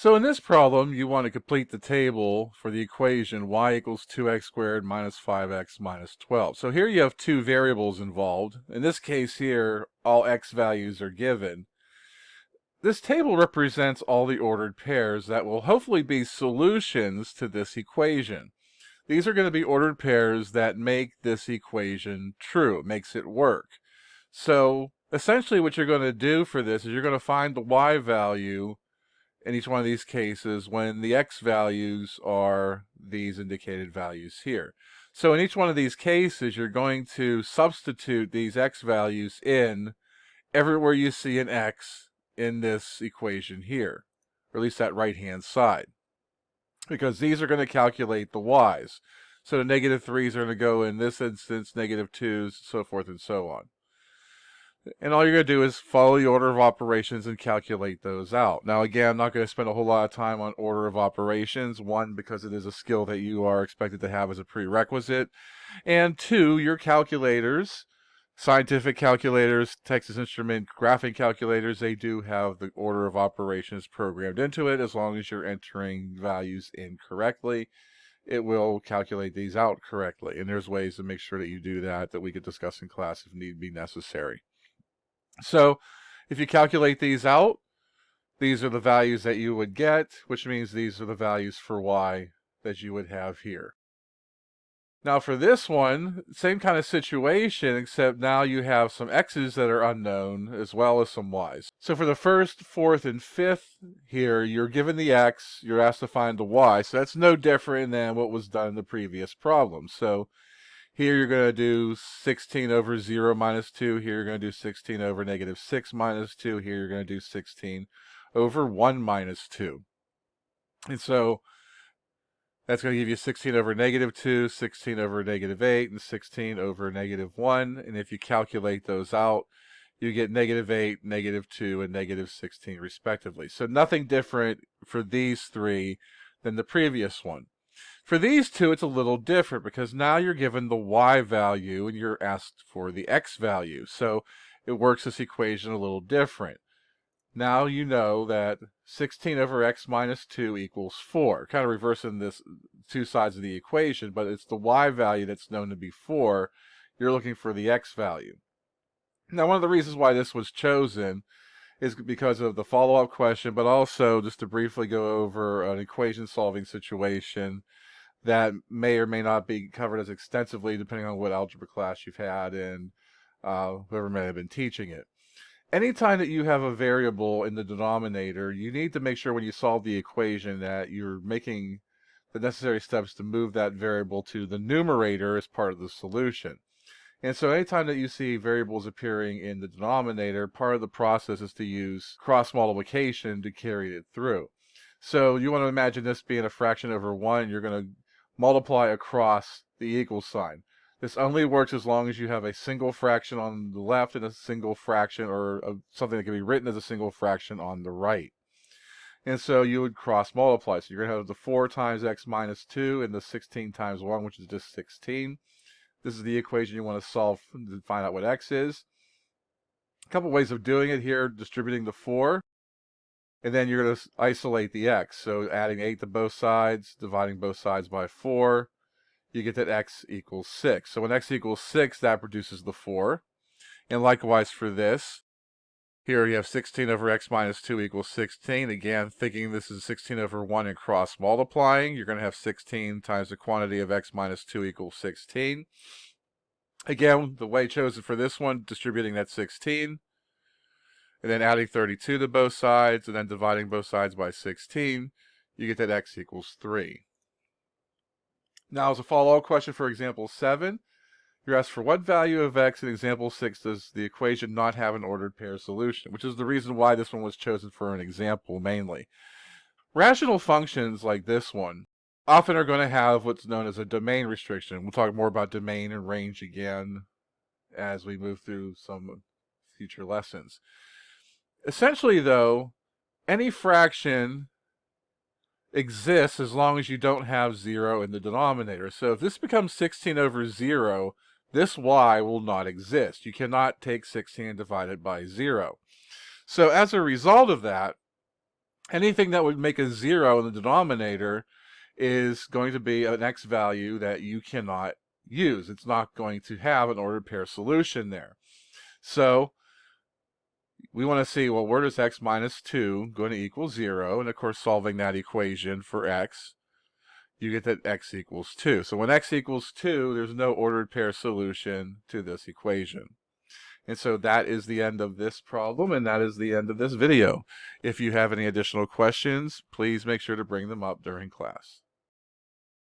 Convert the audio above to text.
So in this problem, you want to complete the table for the equation y equals 2x squared minus 5x minus 12. So here you have two variables involved. In this case here, all x values are given. This table represents all the ordered pairs that will hopefully be solutions to this equation. These are going to be ordered pairs that make this equation true, makes it work. So essentially what you're going to do for this is you're going to find the y value in each one of these cases when the x values are these indicated values here. So in each one of these cases, you're going to substitute these x values in everywhere you see an x in this equation here, or at least that right-hand side, because these are going to calculate the y's. So the negative 3's are going to go in this instance, negative 2's, so forth and so on. And all you're going to do is follow the order of operations and calculate those out. Now again, I'm not going to spend a whole lot of time on order of operations. One, because it is a skill that you are expected to have as a prerequisite. And two, your calculators, scientific calculators, Texas Instrument graphing calculators, they do have the order of operations programmed into it. As long as you're entering values incorrectly, it will calculate these out correctly. And there's ways to make sure that you do that we could discuss in class if need be necessary. So if you calculate these out, these are the values that you would get, which means these are the values for y that you would have here. Now for this one, same kind of situation, except now you have some x's that are unknown as well as some y's. So for the first, fourth, and fifth here, you're given the x, you're asked to find the y, so that's no different than what was done in the previous problem. So here you're going to do 16 over 0 minus 2. Here you're going to do 16 over negative 6 minus 2. Here you're going to do 16 over 1 minus 2. And so that's going to give you 16 over negative 2, 16 over negative 8, and 16 over negative 1. And if you calculate those out, you get negative 8, negative 2, and negative 16 respectively. So nothing different for these three than the previous one. For these two, it's a little different because now you're given the y value and you're asked for the x value. So it works this equation a little different. Now you know that 16 over x minus 2 equals 4. Kind of reversing this two sides of the equation, but it's the y value that's known to be 4. You're looking for the x value. Now one of the reasons why this was chosen is because of the follow-up question, but also just to briefly go over an equation solving situation that may or may not be covered as extensively depending on what algebra class you've had and whoever may have been teaching it. Anytime that you have a variable in the denominator, you need to make sure when you solve the equation that you're making the necessary steps to move that variable to the numerator as part of the solution. And so anytime that you see variables appearing in the denominator, part of the process is to use cross multiplication to carry it through. So you want to imagine this being a fraction over 1, you're going to multiply across the equal sign. This only works as long as you have a single fraction on the left and a single fraction or something that can be written as a single fraction on the right. And so you would cross multiply. So you're going to have the 4 times x minus 2 and the 16 times 1, which is just 16. This is the equation you want to solve to find out what x is. A couple ways of doing it here, distributing the 4. And then you're going to isolate the x. So adding 8 to both sides, dividing both sides by 4, you get that x equals 6. So when x equals 6, that produces the 4. And likewise for this, here you have 16 over x minus 2 equals 16. Again, thinking this is 16 over 1 and cross multiplying, you're going to have 16 times the quantity of x minus 2 equals 16. Again, the way chosen for this one, distributing that 16. And then adding 32 to both sides, and then dividing both sides by 16, you get that x equals 3. Now, as a follow-up question for example 7, you're asked for what value of x in example 6 does the equation not have an ordered pair solution, which is the reason why this one was chosen for an example mainly. Rational functions like this one often are going to have what's known as a domain restriction. We'll talk more about domain and range again as we move through some future lessons. Essentially, though, any fraction exists as long as you don't have 0 in the denominator. So if this becomes 16 over 0, this y will not exist. You cannot take 16 and divide it by 0. So as a result of that, anything that would make a 0 in the denominator is going to be an x value that you cannot use. It's not going to have an ordered pair solution there. So we want to see, well, where does x minus 2 going to equal 0? And of course, solving that equation for x, you get that x equals 2. So when x equals 2, there's no ordered pair solution to this equation. And so that is the end of this problem, and that is the end of this video. If you have any additional questions, please make sure to bring them up during class.